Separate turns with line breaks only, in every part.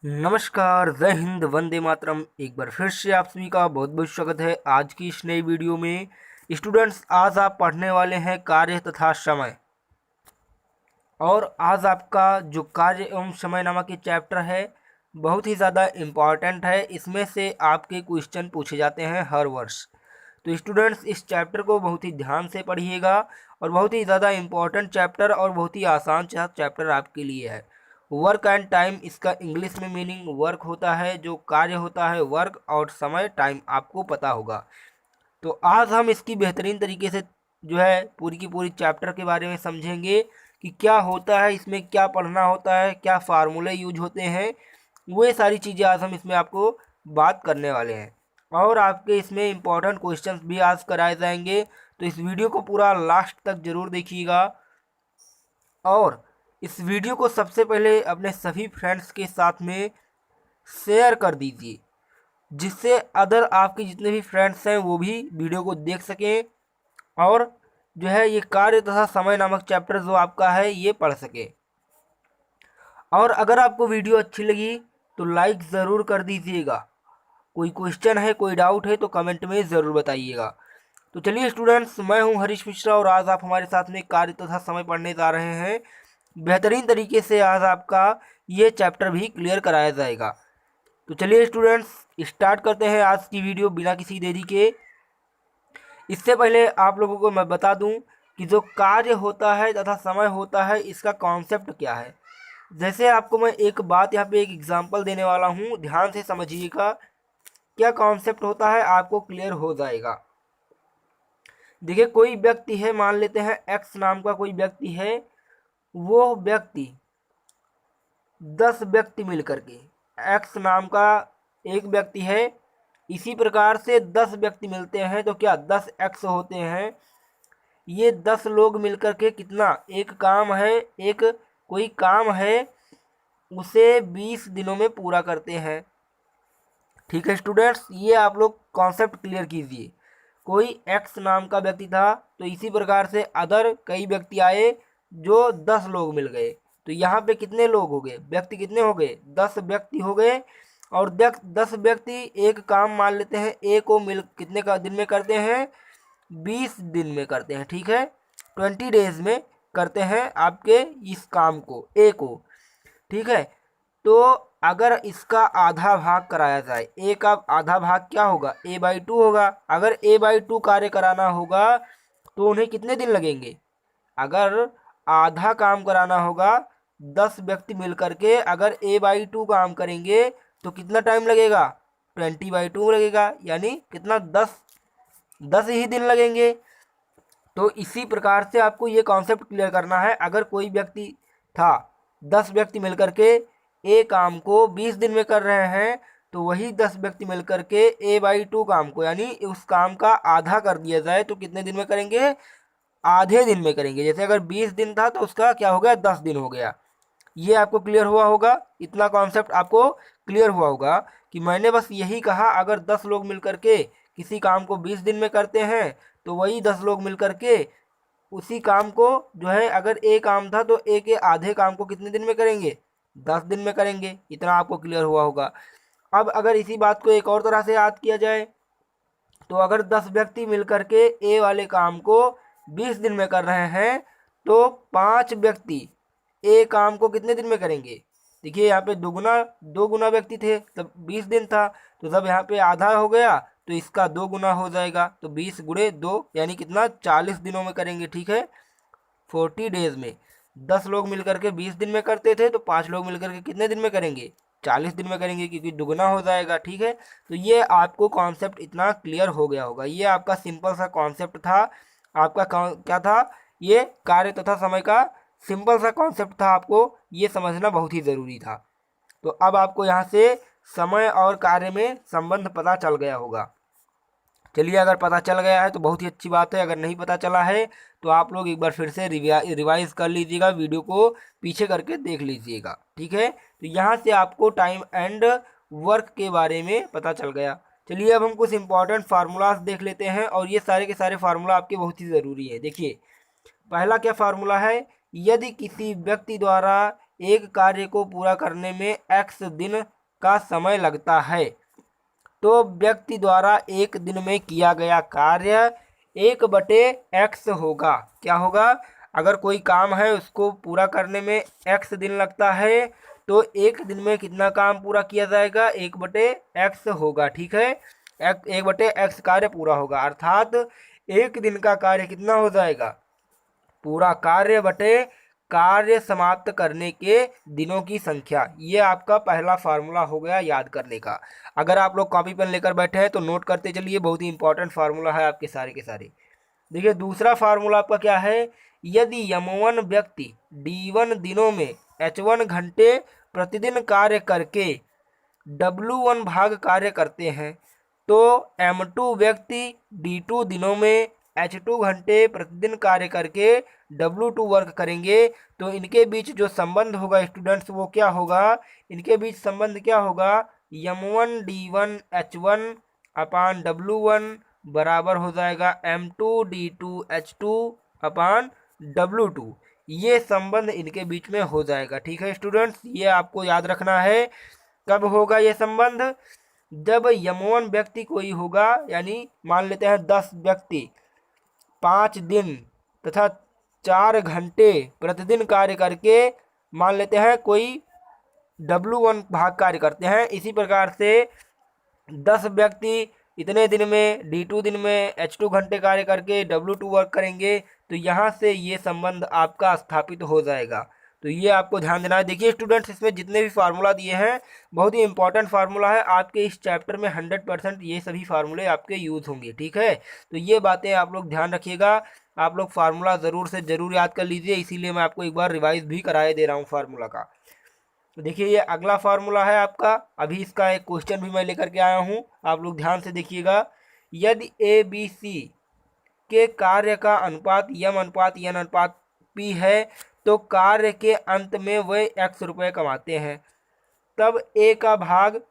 नमस्कार, जय हिंद, वंदे मातरम। एक बार फिर से आप सभी का बहुत बहुत स्वागत है आज की इस नई वीडियो में। स्टूडेंट्स, आज आप पढ़ने वाले हैं कार्य तथा समय। और आज आपका जो कार्य एवं समय नामक ये चैप्टर है बहुत ही ज़्यादा इम्पॉर्टेंट है। इसमें से आपके क्वेश्चन पूछे जाते हैं हर वर्ष। तो स्टूडेंट्स, इस चैप्टर को बहुत ही ध्यान से पढ़िएगा और बहुत ही ज़्यादा इम्पॉर्टेंट चैप्टर और बहुत ही आसान चैप्टर आपके लिए है। वर्क एंड टाइम, इसका इंग्लिश में मीनिंग वर्क होता है, जो कार्य होता है वर्क, और समय टाइम आपको पता होगा। तो आज हम इसकी बेहतरीन तरीके से जो है पूरी की पूरी चैप्टर के बारे में समझेंगे कि क्या होता है इसमें, क्या पढ़ना होता है, क्या फार्मूले यूज होते हैं। वो सारी चीज़ें आज हम इसमें आपको बात करने वाले हैं। और आपके इसमें इम्पोर्टेंट क्वेश्चंस भी आज कराए जाएंगे। तो इस वीडियो को पूरा लास्ट तक ज़रूर देखिएगा और इस वीडियो को सबसे पहले अपने सभी फ्रेंड्स के साथ में शेयर कर दीजिए, जिससे अदर आपके जितने भी फ्रेंड्स हैं वो भी वीडियो को देख सकें और जो है ये कार्य तथा समय नामक चैप्टर जो आपका है ये पढ़ सके। और अगर आपको वीडियो अच्छी लगी तो लाइक ज़रूर कर दीजिएगा। कोई क्वेश्चन है, कोई डाउट है तो कमेंट में ज़रूर बताइएगा। तो चलिए स्टूडेंट्स, मैं हूं हरीश मिश्रा और आज आप हमारे साथ में कार्य तथा समय पढ़ने जा रहे हैं। बेहतरीन तरीके से आज आपका ये चैप्टर भी क्लियर कराया जाएगा। तो चलिए स्टूडेंट्स, स्टार्ट करते हैं आज की वीडियो बिना किसी देरी के। इससे पहले आप लोगों को मैं बता दूं कि जो कार्य होता है तथा समय होता है इसका कॉन्सेप्ट क्या है। जैसे आपको मैं एक बात यहाँ पे एक एग्जांपल देने वाला हूँ, ध्यान से समझिएगा क्या कॉन्सेप्ट होता है, आपको क्लियर हो जाएगा। देखिए, कोई व्यक्ति है, मान लेते हैं एक्स नाम का कोई व्यक्ति है। वो व्यक्ति 10 व्यक्ति मिलकर के, एक्स नाम का एक व्यक्ति है, इसी प्रकार से 10 व्यक्ति मिलते हैं तो क्या 10 एक्स होते हैं। ये 10 लोग मिलकर के कितना, एक काम है, एक कोई काम है, उसे 20 दिनों में पूरा करते हैं। ठीक है स्टूडेंट्स, ये आप लोग कॉन्सेप्ट क्लियर कीजिए। कोई एक्स नाम का व्यक्ति था, तो इसी प्रकार से अदर कई व्यक्ति आए जो 10 लोग मिल गए। तो यहाँ पे कितने लोग हो गए, व्यक्ति कितने हो गए, 10 व्यक्ति हो गए। और 10 व्यक्ति एक काम मान लेते हैं, ए को मिल कितने का दिन में करते हैं, 20 दिन में करते हैं। ठीक है, 20 डेज में करते हैं आपके इस काम को, ए को। ठीक है, तो अगर इसका आधा भाग कराया जाए, ए का आधा भाग क्या होगा, a/2 होगा। अगर a/2 कार्य कराना होगा तो उन्हें कितने दिन लगेंगे, अगर आधा काम कराना होगा 10 व्यक्ति मिल करके अगर a/2 काम करेंगे तो कितना टाइम लगेगा, 20/2 लगेगा, यानी कितना, 10 ही दिन लगेंगे। तो इसी प्रकार से आपको ये कॉन्सेप्ट क्लियर करना है। अगर कोई व्यक्ति था, 10 व्यक्ति मिलकर के ए काम को 20 दिन में कर रहे हैं, तो वही 10 व्यक्ति मिलकर के a/2 काम को, यानी उस काम का आधा कर दिया जाए तो कितने दिन में करेंगे, आधे दिन में करेंगे। जैसे अगर 20 दिन था तो उसका क्या हो गया, 10 दिन हो गया। ये आपको क्लियर हुआ होगा, इतना कॉन्सेप्ट आपको क्लियर हुआ होगा कि मैंने बस यही कहा, अगर 10 लोग मिलकर के किसी काम को 20 दिन में करते हैं तो वही 10 लोग मिलकर के उसी काम को जो है, अगर ए काम था तो ए के आधे काम को कितने दिन में करेंगे, 10 दिन में करेंगे। इतना आपको क्लियर हुआ होगा। अब अगर इसी बात को एक और तरह से याद किया जाए, तो अगर 10 व्यक्ति मिलकर के ए वाले काम को 20 दिन में कर रहे हैं तो 5 व्यक्ति ए काम को कितने दिन में करेंगे। देखिए यहाँ पे दो गुना व्यक्ति थे तब 20 दिन था, तो जब यहाँ पे आधा हो गया तो इसका 2 गुना हो जाएगा, तो 20 गुणे 2 यानी कितना, 40 दिनों में करेंगे। ठीक है, 40 डेज में 10 लोग मिलकर के 20 दिन में करते थे, तो 5 लोग मिलकर के कितने दिन में करेंगे, 40 दिन में करेंगे, क्योंकि दुगना हो जाएगा। ठीक है, तो ये आपको कॉन्सेप्ट इतना क्लियर हो गया होगा। ये आपका सिंपल सा कॉन्सेप्ट था। आपका क्या था, ये कार्य तथा समय का सिंपल सा कॉन्सेप्ट था, आपको ये समझना बहुत ही ज़रूरी था। तो अब आपको यहाँ से समय और कार्य में संबंध पता चल गया होगा। चलिए, अगर पता चल गया है तो बहुत ही अच्छी बात है। अगर नहीं पता चला है तो आप लोग एक बार फिर से रिवाइज कर लीजिएगा, वीडियो को पीछे करके देख लीजिएगा। ठीक है, तो यहाँ से आपको टाइम एंड वर्क के बारे में पता चल गया। चलिए, अब हम कुछ इंपॉर्टेंट फार्मूलाज देख लेते हैं और ये सारे के सारे फार्मूला आपके बहुत ही ज़रूरी है। देखिए, पहला क्या फार्मूला है, यदि किसी व्यक्ति द्वारा एक कार्य को पूरा करने में x दिन का समय लगता है, तो व्यक्ति द्वारा एक दिन में किया गया कार्य 1/x होगा। क्या होगा? अगर कोई काम है उसको पूरा करने में x दिन लगता है, तो एक दिन में कितना काम पूरा किया जाएगा? 1/x होगा। ठीक है, 1/x कार्य पूरा होगा, अर्थात एक दिन का कार्य कितना हो जाएगा? पूरा कार्य बटे कार्य समाप्त करने के दिनों की संख्या। ये आपका पहला फार्मूला हो गया याद करने का। अगर आप लोग कॉपी पेन लेकर बैठे हैं तो नोट करते चलिए, बहुत ही इंपॉर्टेंट फार्मूला है आपके सारे के सारे। देखिए दूसरा फार्मूला आपका क्या है? यदि m1 व्यक्ति d1 दिनों में h1 घंटे प्रतिदिन कार्य करके w1 भाग कार्य करते हैं, तो m2 व्यक्ति d2 दिनों में h2 घंटे प्रतिदिन कार्य करके w2 वर्क करेंगे, तो इनके बीच जो संबंध होगा स्टूडेंट्स वो क्या होगा? इनके बीच संबंध क्या होगा? m1 d1 h1 अपान w1 बराबर हो जाएगा m2 d2 h2 अपान w2। ये संबंध इनके बीच में हो जाएगा। ठीक है स्टूडेंट्स, ये आपको याद रखना है। कब होगा ये संबंध? जब m1 व्यक्ति कोई होगा, यानी मान लेते हैं 10 व्यक्ति 5 दिन तथा 4 घंटे प्रतिदिन कार्य करके मान लेते हैं कोई w1 भाग कार्य करते हैं। इसी प्रकार से 10 व्यक्ति इतने दिन में d2 दिन में h2 घंटे कार्य करके w2 वर्क करेंगे, तो यहाँ से ये संबंध आपका स्थापित हो जाएगा। तो ये आपको ध्यान देना है। देखिए स्टूडेंट्स, इसमें जितने भी फार्मूला दिए हैं बहुत ही इंपॉर्टेंट फार्मूला है, आपके इस चैप्टर में 100% ये सभी फार्मूले आपके यूज़ होंगे। ठीक है, तो ये बातें आप लोग ध्यान रखिएगा। आप लोग फार्मूला ज़रूर से ज़रूर याद कर लीजिए, इसीलिए मैं आपको एक बार रिवाइज भी कराए दे रहा हूँ फार्मूला का। देखिए ये अगला फार्मूला है आपका, अभी इसका एक क्वेश्चन भी मैं लेकर के आया हूँ, आप लोग ध्यान से देखिएगा। यदि ABC के कार्य का अनुपात m अनुपात n अनुपात p है, तो कार्य के अंत में वे x रुपये कमाते हैं, तब a का भाग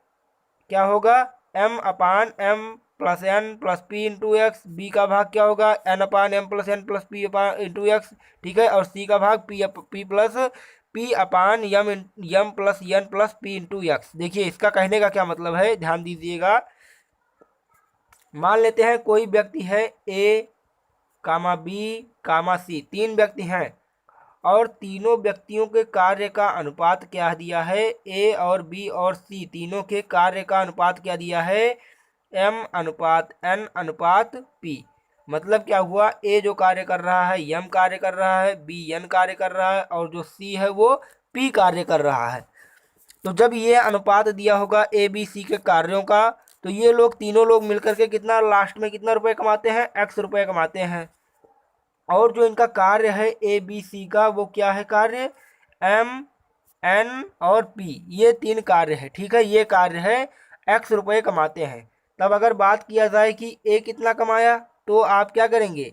क्या होगा? m upon m plus n plus p into X. B का भाग क्या होगा? n upon m plus n plus p into X. ठीक है, और c का भाग p plus p upon m plus n plus p into X. देखिए इसका कहने का क्या मतलब है, ध्यान दीजिएगा। मान लेते हैं कोई व्यक्ति है a comma b comma c, 3 व्यक्ति हैं और तीनों व्यक्तियों के कार्य का अनुपात क्या दिया है? a और b और c तीनों के कार्य का अनुपात क्या दिया है? m अनुपात n अनुपात p। मतलब क्या हुआ? a जो कार्य कर रहा है m कार्य कर रहा है, b n कार्य कर रहा है और जो c है वो p कार्य कर रहा है। तो जब ये अनुपात दिया होगा a b c के कार्यों का, तो ये लोग तीनों लोग मिलकर के कितना लास्ट में कितना रुपए कमाते हैं? x रुपये कमाते हैं। और जो इनका कार्य है ए बी सी का, वो क्या है कार्य? m n और p, ये 3 कार्य है। ठीक है, ये कार्य है x रुपये कमाते हैं। तब अगर बात किया जाए कि a कितना कमाया, तो आप क्या करेंगे?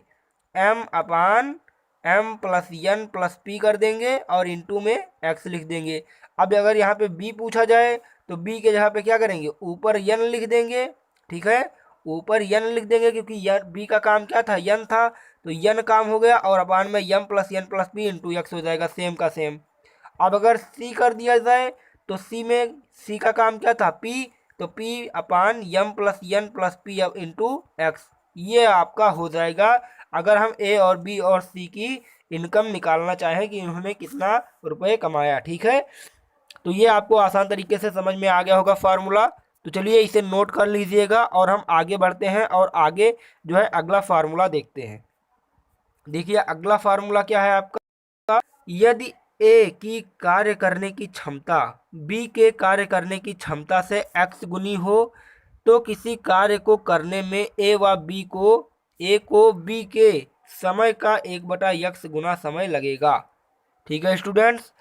m upon m plus n plus p कर देंगे और इंटू में x लिख देंगे। अब अगर यहाँ पे b पूछा जाए तो b के जगह पे क्या करेंगे? ऊपर n लिख देंगे। ठीक है, ऊपर n लिख देंगे क्योंकि b का काम क्या था? n था, तो n काम हो गया और अपान में m plus n plus p into x हो जाएगा, सेम का सेम। अब अगर c कर दिया जाए तो c में c का काम क्या था? p, तो p upon m plus n plus p into x. ये आपका हो जाएगा अगर हम a और b और c की इनकम निकालना चाहें कि इन्होंने कितना रुपये कमाया। ठीक है, तो ये आपको आसान तरीके से समझ में आ गया होगा फार्मूला। तो चलिए इसे नोट कर लीजिएगा और हम आगे बढ़ते हैं और आगे जो है अगला फार्मूला देखते हैं। देखिए अगला फार्मूला क्या है आपका? यदि a की कार्य करने की क्षमता b के कार्य करने की क्षमता से x गुनी हो, तो किसी कार्य को करने में a व b को b के समय का 1/x गुना समय लगेगा। ठीक है स्टूडेंट्स,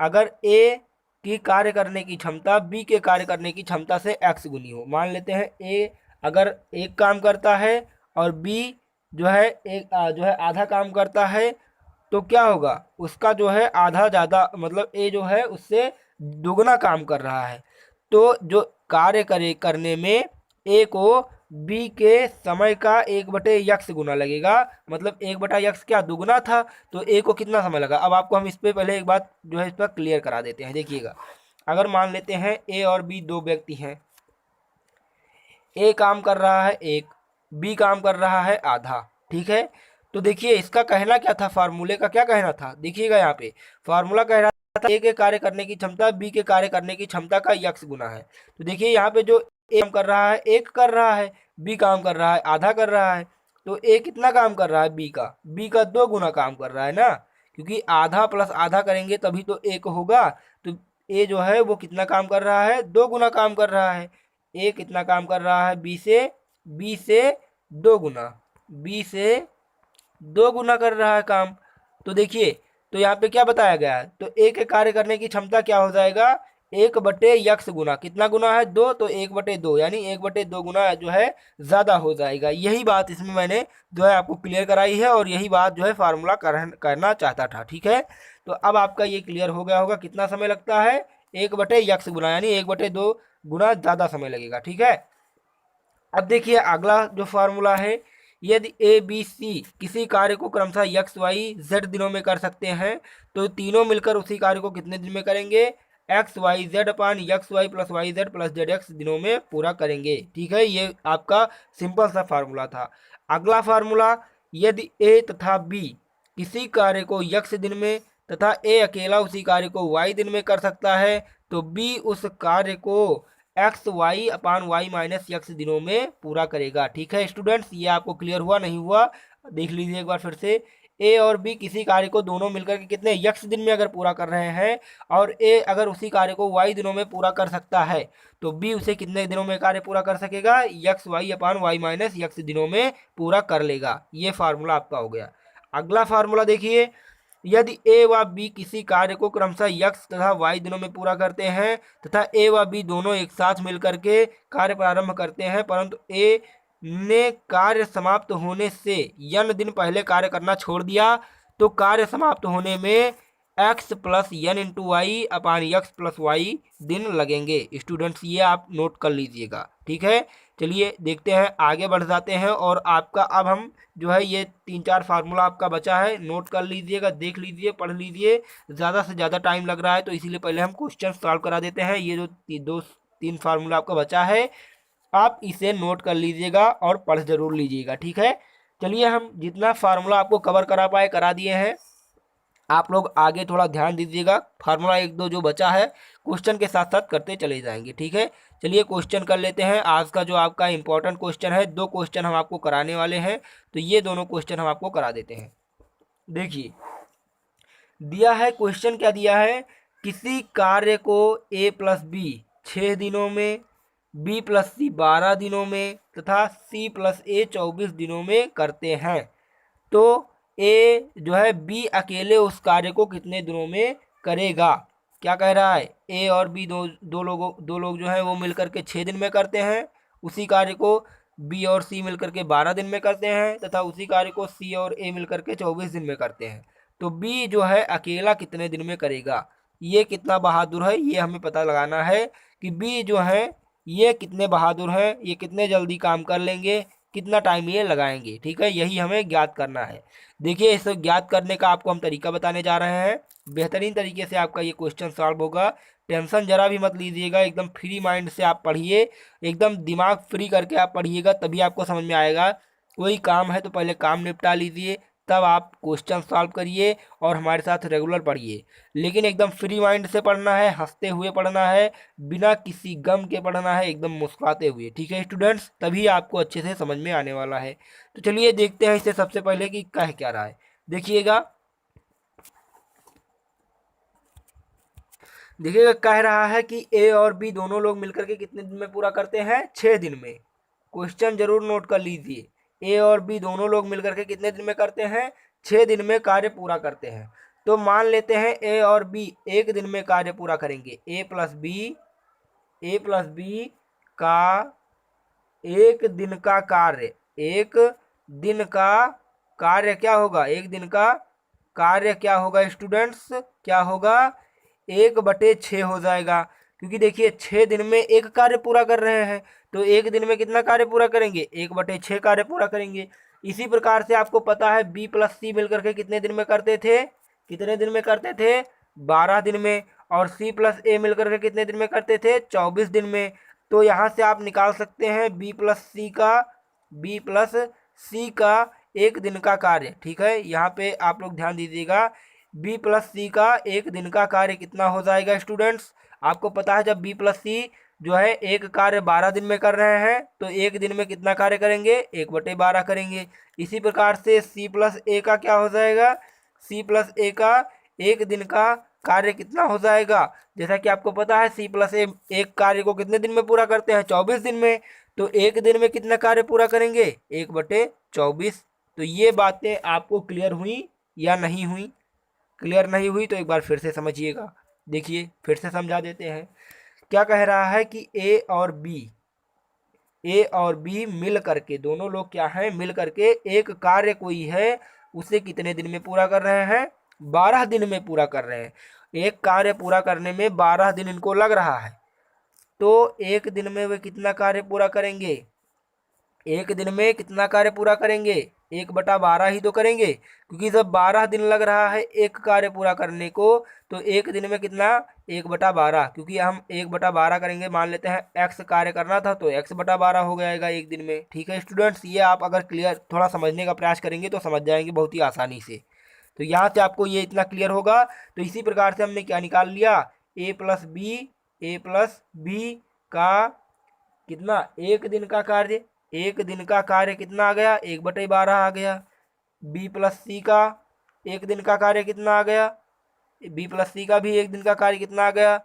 अगर a की कार्य करने की क्षमता b के कार्य करने की क्षमता से x गुनी हो, मान लेते हैं a अगर एक काम करता है और b जो है आधा काम करता है, तो क्या होगा? उसका जो है आधा ज़्यादा, मतलब a जो है उससे दुगना काम कर रहा है, तो जो कार्य करने में a को बी के समय का 1/x गुना लगेगा, मतलब 1/x क्या दुगुना था, तो ए को कितना समय लगा। अब आपको हम इस पे पहले एक बात जो है इस पर क्लियर करा देते हैं। देखिएगा, अगर मान लेते हैं ए और बी दो व्यक्ति हैं, ए काम कर रहा है एक, बी काम कर रहा है आधा, ठीक है। तो देखिए इसका कहना क्या था, फार्मूले का क्या कहना था, देखिएगा यहाँ पे फार्मूला कह रहा था ए के कार्य करने की क्षमता बी के कार्य करने की क्षमता का यक्स गुना है। तो देखिए यहाँ पे जो ए काम कर रहा है एक कर रहा है, बी काम कर रहा है आधा कर रहा है, तो ए कितना काम कर रहा है बी का 2 गुना काम कर रहा है ना, क्योंकि आधा प्लस आधा करेंगे तभी तो एक होगा। तो ए जो है वो कितना काम कर रहा है, 2 गुना काम कर रहा है। ए कितना काम कर रहा है बी से 2 गुना, बी से 2 गुना कर रहा है काम। तो देखिए, तो यहाँ पे क्या बताया गया है, तो ए के कार्य करने की क्षमता क्या हो जाएगा, 1/x गुना, कितना गुना है 2, तो 1/2 यानी 1/2 गुना जो है ज़्यादा हो जाएगा। यही बात इसमें मैंने जो है आपको क्लियर कराई है, और यही बात जो है फार्मूला करना चाहता था, ठीक है। तो अब आपका ये क्लियर हो गया होगा, कितना समय लगता है 1/x गुना, यानी 1/2 गुना ज़्यादा समय लगेगा, ठीक है। अब देखिए अगला जो फार्मूला है, यदि ए बी सी किसी कार्य को क्रमशः यक्स वाई जेड दिनों में कर सकते हैं, तो तीनों मिलकर उसी कार्य को कितने दिन में करेंगे, एक्स वाई जेड अपान X Y plus Y Z plus Z X दिनों में पूरा करेंगे, ठीक है। ये आपका सिंपल सा फार्मूला था। अगला फार्मूला, यदि ए तथा बी किसी कार्य को यक्स दिन में तथा ए अकेला उसी कार्य को वाई दिन में कर सकता है, तो बी उस कार्य को x Y upon y minus x दिनों में पूरा करेगा, ठीक है स्टूडेंट्स। ये आपको क्लियर हुआ नहीं हुआ, देख लीजिए एक बार फिर से। ए और बी किसी कार्य को दोनों मिलकर के कितने यक्स दिन में अगर पूरा कर रहे हैं, और ए अगर उसी कार्य को वाई दिनों में पूरा कर सकता है, तो बी उसे कितने दिनों में कार्य पूरा कर सकेगा, x Y upon y minus x दिनों में पूरा कर लेगा। ये फार्मूला आपका हो गया। अगला फार्मूला देखिए, यदि ए व बी किसी कार्य को क्रमशः यक्स तथा वाई दिनों में पूरा करते हैं तथा ए व बी दोनों एक साथ मिलकर के कार्य प्रारंभ करते हैं, परंतु ए ने कार्य समाप्त होने से यन दिन पहले कार्य करना छोड़ दिया, तो कार्य समाप्त होने में एक्स प्लस यन इंटू वाई अपान यक्स प्लस वाई दिन लगेंगे। स्टूडेंट्स ये आप नोट कर लीजिएगा, ठीक है। चलिए देखते हैं, आगे बढ़ जाते हैं, और आपका अब हम जो है ये 3-4 फार्मूला आपका बचा है, नोट कर लीजिएगा, देख लीजिए, पढ़ लीजिए। ज़्यादा से ज़्यादा टाइम लग रहा है, तो इसीलिए पहले हम क्वेश्चन सॉल्व करा देते हैं। ये जो 2-3 फार्मूला आपका बचा है, आप इसे नोट कर लीजिएगा और पढ़ जरूर लीजिएगा, ठीक है। चलिए हम जितना फार्मूला आपको कवर करा पाए करा दिए हैं, आप लोग आगे थोड़ा ध्यान दीजिएगा। फार्मूला 1-2 जो बचा है क्वेश्चन के साथ साथ करते चले जाएंगे, ठीक है। चलिए क्वेश्चन कर लेते हैं। आज का जो आपका इंपॉर्टेंट क्वेश्चन है, 2 क्वेश्चन हम आपको कराने वाले हैं, तो ये दोनों क्वेश्चन हम आपको करा देते हैं। देखिए दिया है, क्वेश्चन क्या दिया है, किसी कार्य को ए प्लस बी 6 दिनों में, बी प्लस सी 12 दिनों में तथा सी प्लस ए 24 दिनों में करते हैं, तो ए जो है बी अकेले उस कार्य को कितने दिनों में करेगा। क्या कह रहा है, ए और बी दो लोग जो है वो मिलकर के 6 दिन में करते हैं उसी कार्य को, बी और सी मिलकर के 12 दिन में करते हैं तथा उसी कार्य को सी और ए मिलकर के 24 दिन में करते हैं, तो बी जो है अकेला कितने दिन में करेगा। ये कितना बहादुर है ये हमें पता लगाना है, कि बी जो है ये कितने बहादुर हैं, ये कितने जल्दी काम कर लेंगे, कितना टाइम ये लगाएंगे, ठीक है। यही हमें ज्ञात करना है। देखिए इसे ज्ञात करने का आपको हम तरीका बताने जा रहे हैं, बेहतरीन तरीके से आपका ये क्वेश्चन सॉल्व होगा। टेंशन जरा भी मत लीजिएगा, एकदम फ्री माइंड से आप पढ़िए, एकदम दिमाग फ्री करके आप पढ़िएगा, तभी आपको समझ में आएगा। कोई काम है तो पहले काम निपटा लीजिए, तब आप क्वेश्चन सॉल्व करिए और हमारे साथ रेगुलर पढ़िए। लेकिन एकदम फ्री माइंड से पढ़ना है, हंसते हुए पढ़ना है, बिना किसी गम के पढ़ना है, एकदम मुस्कुराते हुए, ठीक है स्टूडेंट्स, तभी आपको अच्छे से समझ में आने वाला है। तो चलिए देखते हैं इसे सबसे पहले कि कह क्या रहा है। देखिएगा कह रहा है कि ए और बी दोनों लोग मिलकर के कितने दिन में पूरा करते हैं, 6 दिन में। क्वेश्चन जरूर नोट कर लीजिए, ए और बी दोनों लोग मिलकर के कितने दिन में करते हैं, 6 दिन में कार्य पूरा करते हैं। तो मान लेते हैं ए और बी एक दिन में कार्य पूरा करेंगे, ए प्लस बी का एक दिन का कार्य, एक दिन का कार्य क्या होगा, एक दिन का कार्य क्या होगा स्टूडेंट्स, क्या होगा, 1/6 हो जाएगा। क्योंकि देखिए 6 दिन में एक कार्य पूरा कर रहे हैं, तो एक दिन में कितना कार्य पूरा करेंगे, 1/6 कार्य पूरा करेंगे। इसी प्रकार से आपको पता है बी प्लस सी मिलकर के कितने दिन में करते थे, कितने दिन में करते थे, 12 दिन में। और सी प्लस ए मिलकर के कितने दिन में करते थे, 24 दिन में। तो यहाँ से आप निकाल सकते हैं बी प्लस सी का एक दिन का कार्य। ठीक है, यहाँ पे आप लोग ध्यान दीजिएगा, बी प्लस सी का एक दिन का कार्य कितना हो जाएगा स्टूडेंट्स। आपको पता है जब बी प्लस सी जो है एक कार्य 12 दिन में कर रहे हैं, तो एक दिन में कितना कार्य करेंगे, 1/12 करेंगे। इसी प्रकार से सी प्लस ए का क्या हो जाएगा, सी प्लस ए का एक दिन का कार्य कितना हो जाएगा। जैसा कि आपको पता है सी प्लस ए एक कार्य को कितने दिन में पूरा करते हैं, 24 दिन में। तो एक दिन में कितना कार्य पूरा करेंगे, 1/24। तो ये बातें आपको क्लियर हुई या नहीं हुई, क्लियर नहीं हुई तो एक बार फिर से समझिएगा। देखिए फिर से समझा देते हैं। क्या कह रहा है कि ए और बी मिल करके, दोनों लोग क्या हैं, मिल करके एक कार्य कोई है उसे कितने दिन में पूरा कर रहे हैं, 12 दिन में पूरा कर रहे हैं। एक कार्य पूरा करने में 12 दिन इनको लग रहा है, तो एक दिन में वे कितना कार्य पूरा करेंगे, एक दिन में कितना कार्य पूरा करेंगे, 1/12 ही तो करेंगे। क्योंकि जब 12 दिन लग रहा है एक कार्य पूरा करने को, तो एक दिन में कितना, 1/12। क्योंकि हम 1/12 करेंगे, मान लेते हैं x कार्य करना था तो x/12 हो जाएगा एक दिन में। ठीक है स्टूडेंट्स, ये आप अगर क्लियर थोड़ा समझने का प्रयास करेंगे तो समझ जाएंगे बहुत ही आसानी से। तो यहाँ से आपको ये इतना क्लियर होगा। तो इसी प्रकार से हमने क्या निकाल लिया, ए प्लस बी का कितना, एक दिन का कार्य, एक दिन का कार्य कितना आ गया, 1/12 आ गया। बी प्लस सी का एक दिन का कार्य कितना आ गया, बी प्लस सी का भी एक दिन का कार्य कितना आ गया,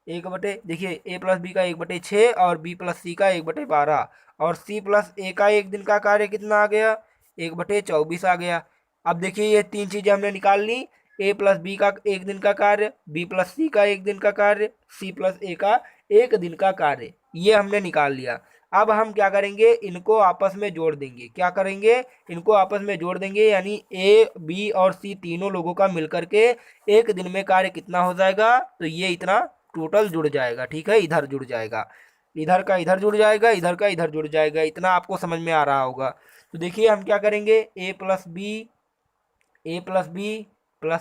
देखिए ए प्लस बी का 1/6 और बी प्लस सी का 1/12। और सी प्लस ए का एक दिन का कार्य कितना आ गया, 1/24 आ गया। अब देखिए ये तीन चीजें हमने निकाल ली, ए प्लस बी का एक दिन का कार्य, बी प्लस सी का एक दिन का कार्य, सी प्लस ए का एक दिन का कार्य, ये हमने निकाल लिया। अब हम क्या करेंगे, इनको आपस में जोड़ देंगे। क्या करेंगे, इनको आपस में जोड़ देंगे, यानी ए बी और सी तीनों लोगों का मिलकर के एक दिन में कार्य कितना हो जाएगा, तो ये इतना टोटल जुड़ जाएगा। ठीक है, इधर जुड़ जाएगा, इधर का इधर जुड़ जाएगा, इधर का इधर जुड़ जाएगा। इतना आपको समझ में आ रहा होगा। तो देखिए हम क्या करेंगे, A plus B plus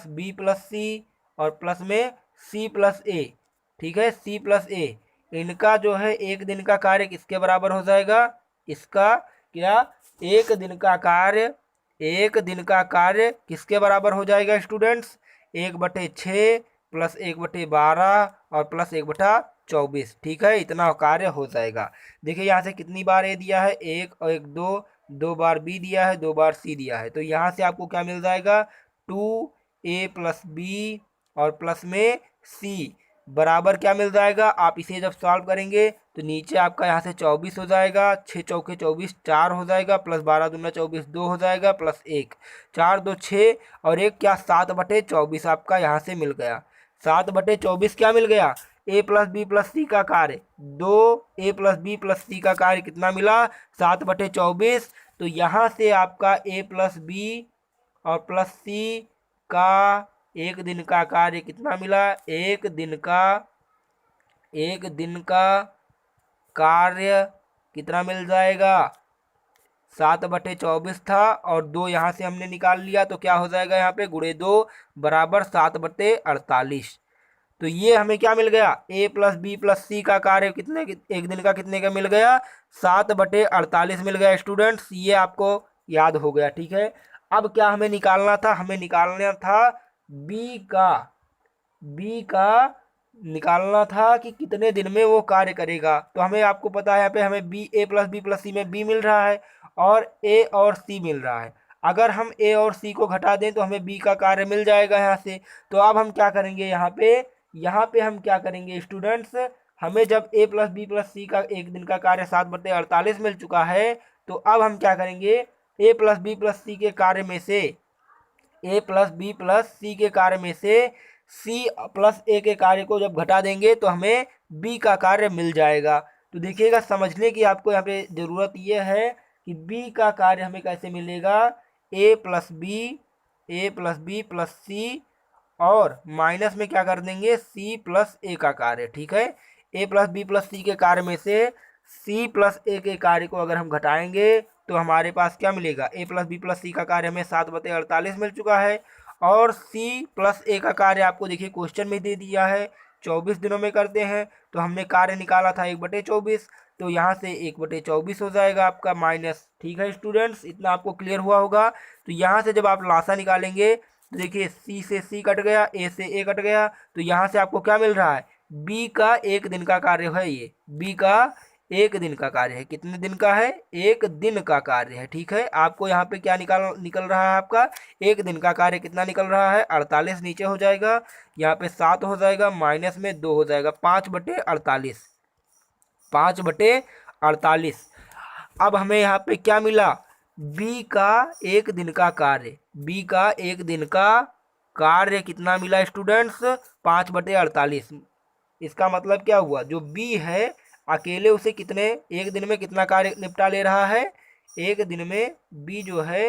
B plus C और प्लस में सी प्लस ए। ठीक है, सी प्लस ए, इनका जो है एक दिन का कार्य किसके बराबर हो जाएगा, इसका क्या, एक दिन का कार्य, एक दिन का कार्य किसके बराबर हो जाएगा स्टूडेंट्स, 1/6 प्लस 1/12 और प्लस 1/24। ठीक है, इतना कार्य हो जाएगा। देखिए यहाँ से कितनी बार ए दिया है, एक और एक दो, 2 बार बी दिया है, 2 बार सी दिया है। तो यहाँ से आपको क्या मिल जाएगा, 2a प्लस बी और प्लस में सी बराबर क्या मिल जाएगा। आप इसे जब सॉल्व करेंगे तो नीचे आपका यहाँ से 24 हो जाएगा, 6 चौके 24, 4 हो जाएगा, प्लस 12 दूना 24, 2 हो जाएगा, प्लस 1, 4 2 6 और एक क्या, 7/24 आपका यहाँ से मिल गया। 7/24 क्या मिल गया, ए प्लस बी प्लस सी का कार्य, 2a प्लस बी प्लस सी का कार्य कितना मिला, 7/24। तो यहाँ से आपका ए प्लस बी और प्लस सी का एक दिन का कार्य कितना मिला, एक दिन का कार्य कितना मिल जाएगा, 7/24 था और 2 यहाँ से हमने निकाल लिया, तो क्या हो जाएगा, यहाँ पे गुणे 2 बराबर 7/48। तो ये हमें क्या मिल गया, ए प्लस बी प्लस सी का कार्य कितने, एक दिन का कितने का मिल गया, 7/48 मिल गया स्टूडेंट्स। ये आपको याद हो गया। ठीक है, अब क्या हमें निकालना था, हमें निकालना था बी का निकालना था कि कितने दिन में वो कार्य करेगा। तो हमें, आपको पता है यहाँ पे हमें बी, ए प्लस बी प्लस सी में बी मिल रहा है और ए और सी मिल रहा है। अगर हम ए और सी को घटा दें तो हमें बी का कार्य मिल जाएगा यहाँ से। तो अब हम क्या करेंगे, यहाँ पे हम क्या करेंगे स्टूडेंट्स, हमें जब ए प्लस बी प्लस सी का एक दिन का कार्य 7/48 मिल चुका है, तो अब हम क्या करेंगे, ए प्लस बी प्लस सी के कार्य में से, ए प्लस बी प्लस सी के कार्य में से सी प्लस ए के कार्य को जब घटा देंगे तो हमें बी का कार्य मिल जाएगा। तो देखिएगा, समझने की आपको यहाँ पे ज़रूरत ये है कि बी का कार्य हमें कैसे मिलेगा, ए प्लस बी प्लस सी और माइनस में क्या कर देंगे, सी प्लस ए का कार्य। ठीक है, ए प्लस बी प्लस सी के कार्य में से सी प्लस ए के कार्य को अगर हम घटाएंगे तो हमारे पास क्या मिलेगा, ए प्लस बी प्लस सी का कार्य हमें 7/48 मिल चुका है और सी प्लस ए का कार्य आपको देखिए क्वेश्चन में दे दिया है 24 दिनों में करते हैं। तो हमने कार्य निकाला था 1/24, तो यहाँ से 1/24 हो जाएगा आपका माइनस। ठीक है स्टूडेंट्स, इतना आपको क्लियर हुआ होगा। तो यहाँ से जब आप लासा निकालेंगे तो देखिए सी से सी कट गया, ए से ए कट गया, तो यहाँ से आपको क्या मिल रहा है, बी का 1 दिन का कार्य है, ये बी का 1 दिन का कार्य है। कितने दिन का है, 1 दिन का कार्य है। ठीक है, आपको यहाँ पे क्या निकल रहा है, आपका 1 दिन का कार्य कितना निकल रहा है, 48 नीचे हो जाएगा, यहाँ पे 7 हो जाएगा, माइनस में 2 हो जाएगा, 5/48, 5/48। अब हमें यहाँ पे क्या मिला, बी का 1 दिन का कार्य, बी का 1 दिन का कार्य कितना मिला स्टूडेंट्स, 5/48। इसका मतलब क्या हुआ, जो बी है अकेले उसे कितने, 1 दिन में कितना कार्य निपटा ले रहा है, 1 दिन में बी जो है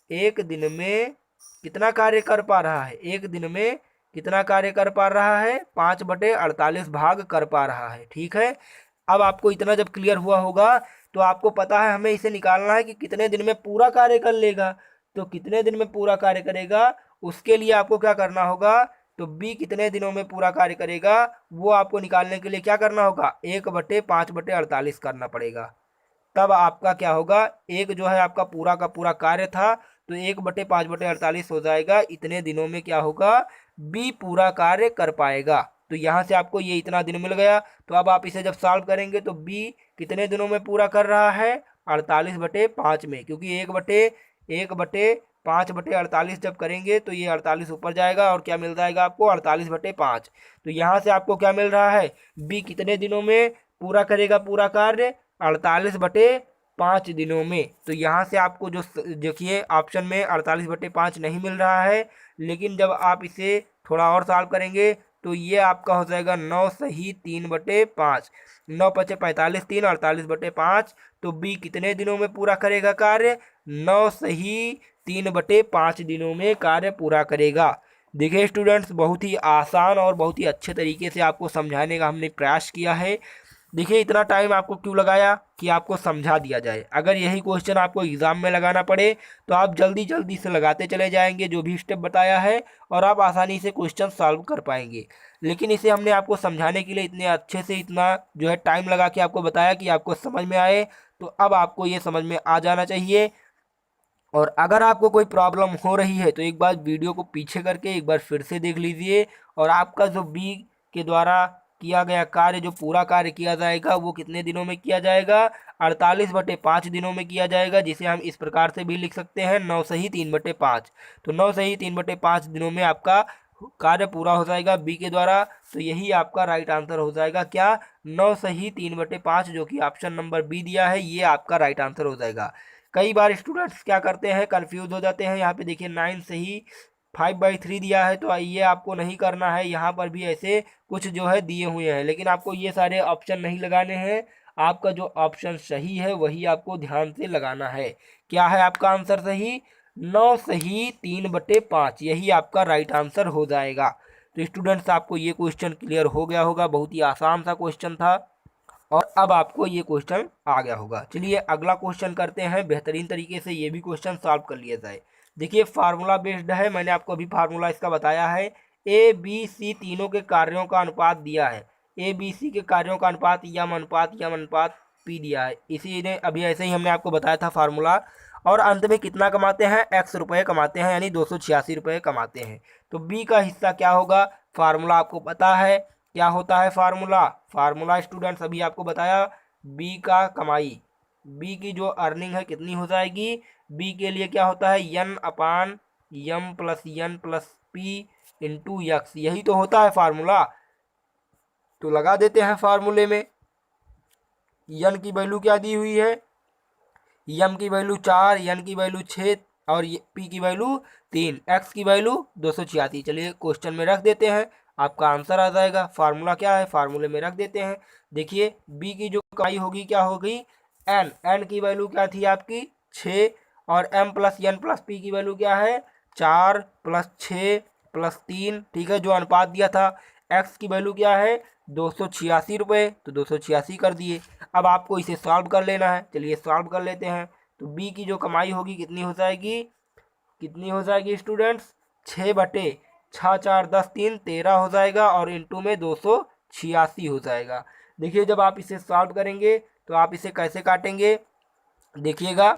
1 दिन में कितना कार्य कर पा रहा है, 1 दिन में कितना कार्य कर पा रहा है, 5/48 भाग कर पा रहा है। ठीक है, अब आपको इतना जब क्लियर हुआ होगा तो आपको पता है हमें इसे निकालना है कि कितने दिन में पूरा कार्य कर लेगा। तो कितने दिन में पूरा कार्य करेगा, उसके लिए आपको क्या करना होगा, तो बी कितने दिनों में पूरा कार्य करेगा वो आपको निकालने के लिए क्या करना होगा, 1/5/48 करना पड़ेगा। तब आपका क्या होगा, एक जो है आपका पूरा का पूरा कार्य था, तो 1/5/48 हो जाएगा, इतने दिनों में क्या होगा, बी पूरा कार्य कर पाएगा। तो यहाँ से आपको ये इतना दिन मिल गया। तो अब आप इसे जब सॉल्व करेंगे तो बी कितने दिनों में पूरा कर रहा है, 48/5 में, क्योंकि 1/5/48 जब करेंगे तो ये 48 ऊपर जाएगा और क्या मिल जाएगा आपको, 48/5। तो यहाँ से आपको क्या मिल रहा है, बी कितने दिनों में पूरा करेगा पूरा कार्य, 48/5 दिनों में। तो यहाँ से आपको जो देखिए ऑप्शन में 48/5 नहीं मिल रहा है, लेकिन जब आप इसे थोड़ा और सॉल्व करेंगे तो ये आपका हो जाएगा 9 सही 3/5, 9 पचे 45, 3 48/5। तो बी कितने दिनों में पूरा करेगा कार्य, 9 सही 3/5 दिनों में कार्य पूरा करेगा। देखिए स्टूडेंट्स, बहुत ही आसान और बहुत ही अच्छे तरीके से आपको समझाने का हमने प्रयास किया है। देखिए इतना टाइम आपको क्यों लगाया, कि आपको समझा दिया जाए। अगर यही क्वेश्चन आपको एग्जाम में लगाना पड़े तो आप जल्दी जल्दी से लगाते चले जाएंगे जो भी स्टेप बताया है, और आप आसानी से क्वेश्चन सॉल्व कर पाएंगे। लेकिन इसे हमने आपको समझाने के लिए इतने अच्छे से इतना जो है टाइम लगा के आपको बताया कि आपको समझ में आए, तो अब आपको ये समझ में आ जाना चाहिए। और अगर आपको कोई प्रॉब्लम हो रही है तो एक बार वीडियो को पीछे करके एक बार फिर से देख लीजिए, और आपका जो बी के द्वारा किया गया कार्य, जो पूरा कार्य किया जाएगा वो कितने दिनों में किया जाएगा, 48/5 दिनों में किया जाएगा, जिसे हम इस प्रकार से भी लिख सकते हैं 9 सही 3/5। तो 9 सही 3/5 दिनों में आपका कार्य पूरा हो जाएगा बी के द्वारा। तो यही आपका राइट आंसर हो जाएगा, क्या, 9 सही 3/5, जो कि ऑप्शन नंबर बी दिया है, ये आपका राइट आंसर हो जाएगा। कई बार स्टूडेंट्स क्या करते हैं, कंफ्यूज हो जाते हैं। यहाँ पे देखिए 9 सही 5/3 दिया है, तो ये आपको नहीं करना है। यहाँ पर भी ऐसे कुछ जो है दिए हुए हैं, लेकिन आपको ये सारे ऑप्शन नहीं लगाने हैं। आपका जो ऑप्शन सही है वही आपको ध्यान से लगाना है। क्या है आपका आंसर सही, 9 सही 3/5, यही आपका राइट आंसर हो जाएगा। तो स्टूडेंट्स, आपको ये क्वेश्चन क्लियर हो गया होगा, बहुत ही आसान सा क्वेश्चन था, और अब आपको ये क्वेश्चन आ गया होगा। चलिए अगला क्वेश्चन करते हैं, बेहतरीन तरीके से ये भी क्वेश्चन सॉल्व कर लिया जाए। देखिए फार्मूला बेस्ड है, मैंने आपको अभी फार्मूला इसका बताया है। ए बी सी तीनों के कार्यों का अनुपात दिया है, ए बी सी के कार्यों का अनुपात यम अनुपात पी दिया है। इसी ने अभी ऐसे ही हमने आपको बताया था फार्मूला। और अंत में कितना कमाते हैं, x रुपये कमाते हैं, यानी 286 रुपये कमाते हैं। तो बी का हिस्सा क्या होगा, फार्मूला आपको पता है क्या होता है फार्मूला स्टूडेंट्स अभी आपको बताया। बी का कमाई, बी की जो अर्निंग है कितनी हो जाएगी, बी के लिए क्या होता है, यम प्लस पी इंटू यक्स, यही तो होता है फार्मूला। तो लगा देते हैं फार्मूले में। यन की वैल्यू क्या दी हुई है, यम की वैल्यू 4, यन की वैल्यू 6 और पी की वैल्यू 3, एक्स की वैल्यू 286। चलिए क्वेश्चन में रख देते हैं, आपका आंसर आ जाएगा। फार्मूला क्या है, फार्मूले में रख देते हैं। देखिए बी की जो कमाई होगी क्या होगी, एन की वैल्यू क्या थी आपकी 6, और M plus N plus P की वैल्यू क्या है, 4 + 6 + 3। ठीक है, जो अनुपात दिया था एक्स की वैल्यू क्या है 286 रुपये, तो 286 कर दिए। अब आपको इसे सॉल्व कर लेना है, चलिए सॉल्व कर लेते हैं। तो बी की जो कमाई होगी कितनी हो जाएगी, कितनी हो जाएगी स्टूडेंट्स, 6/6, 4 10 3 13 हो जाएगा और इंटू में 286 हो जाएगा। देखिए जब आप इसे सॉल्व करेंगे तो आप इसे कैसे काटेंगे, देखिएगा।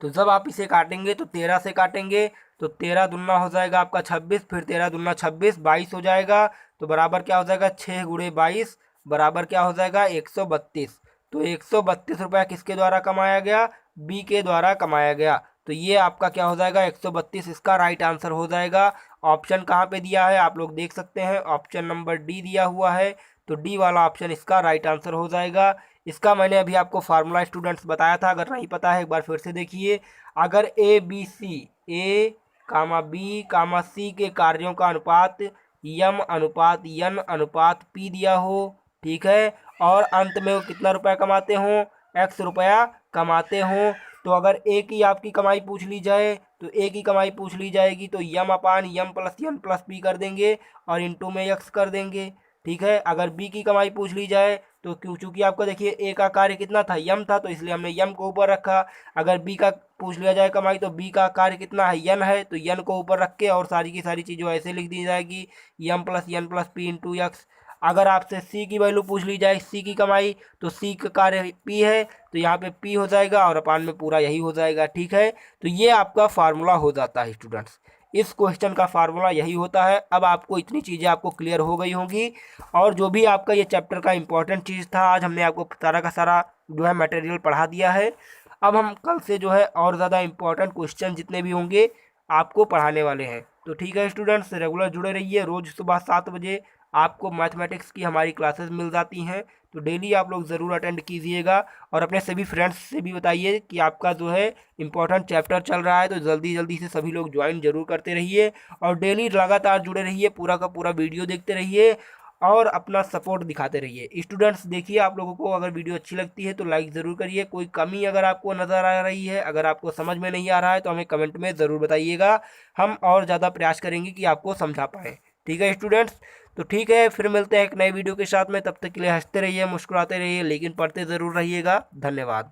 तो जब आप इसे काटेंगे तो 13 से काटेंगे, तो 13 दूना हो जाएगा आपका 26, फिर 13 दूना 26, 22 हो जाएगा। तो बराबर क्या हो जाएगा, 6 × 22 बराबर क्या हो जाएगा 132। तो 132 रुपया किसके द्वारा कमाया गया, बी के द्वारा कमाया गया। तो ये आपका क्या हो जाएगा 132, इसका राइट आंसर हो जाएगा। ऑप्शन कहाँ पे दिया है आप लोग देख सकते हैं, ऑप्शन नंबर डी दिया हुआ है। तो डी वाला ऑप्शन इसका राइट आंसर हो जाएगा। इसका मैंने अभी आपको फार्मूला स्टूडेंट्स बताया था, अगर नहीं पता है एक बार फिर से देखिए। अगर A B C, A comma B comma सी के कार्यों का अनुपात यम अनुपात यन अनुपात पी दिया हो, ठीक है, और अंत में वो कितना रुपया कमाते हो, एक्स रुपया कमाते हो, तो अगर ए की आपकी कमाई पूछ ली जाए तो ए की कमाई पूछ ली जाएगी तो यम अपान यम प्लस यन प्लस पी कर देंगे और इंटू में एक्स कर देंगे, ठीक है। अगर बी की कमाई पूछ ली जाए तो चूंकि आपको देखिए ए का कार्य कितना था, यम था, तो इसलिए हमने यम को ऊपर रखा। अगर बी का पूछ लिया जाए कमाई तो बी का कार्य कितना है, यन है, तो यन को ऊपर रख के और सारी की सारी चीज़ें ऐसे लिख दी जाएगी, यम प्लस यन प्लस पी इंटू एक्स। अगर आपसे सी की वैल्यू पूछ ली जाए, सी की कमाई, तो सी का कार्य पी है, तो यहाँ पे पी हो जाएगा और अपान में पूरा यही हो जाएगा, ठीक है। तो ये आपका फार्मूला हो जाता है स्टूडेंट्स, इस क्वेश्चन का फार्मूला यही होता है। अब आपको इतनी चीज़ें आपको क्लियर हो गई होंगी, और जो भी आपका ये चैप्टर का इंपॉर्टेंट चीज़ था आज हमने आपको सारा का सारा जो है मटेरियल पढ़ा दिया है। अब हम कल से जो है और ज़्यादा इंपॉर्टेंट क्वेश्चन जितने भी होंगे आपको पढ़ाने वाले हैं। तो ठीक है स्टूडेंट्स, रेगुलर जुड़े रहिए, रोज़ सुबह 7 बजे आपको मैथमेटिक्स की हमारी क्लासेस मिल जाती हैं, तो डेली आप लोग ज़रूर अटेंड कीजिएगा और अपने सभी फ्रेंड्स से भी बताइए कि आपका जो है इंपॉर्टेंट चैप्टर चल रहा है, तो जल्दी जल्दी से सभी लोग ज्वाइन जरूर करते रहिए और डेली लगातार जुड़े रहिए, पूरा का पूरा वीडियो देखते रहिए और अपना सपोर्ट दिखाते रहिए। स्टूडेंट्स देखिए, आप लोगों को अगर वीडियो अच्छी लगती है तो लाइक ज़रूर करिए, कोई कमी अगर आपको नज़र आ रही है, अगर आपको समझ में नहीं आ रहा है तो हमें कमेंट में ज़रूर बताइएगा, हम और ज़्यादा प्रयास करेंगे कि आपको समझा पाएँ, ठीक है स्टूडेंट्स। तो ठीक है, फिर मिलते हैं एक नए वीडियो के साथ में, तब तक के लिए हंसते रहिए, मुस्कुराते रहिए, लेकिन पढ़ते ज़रूर रहिएगा। धन्यवाद।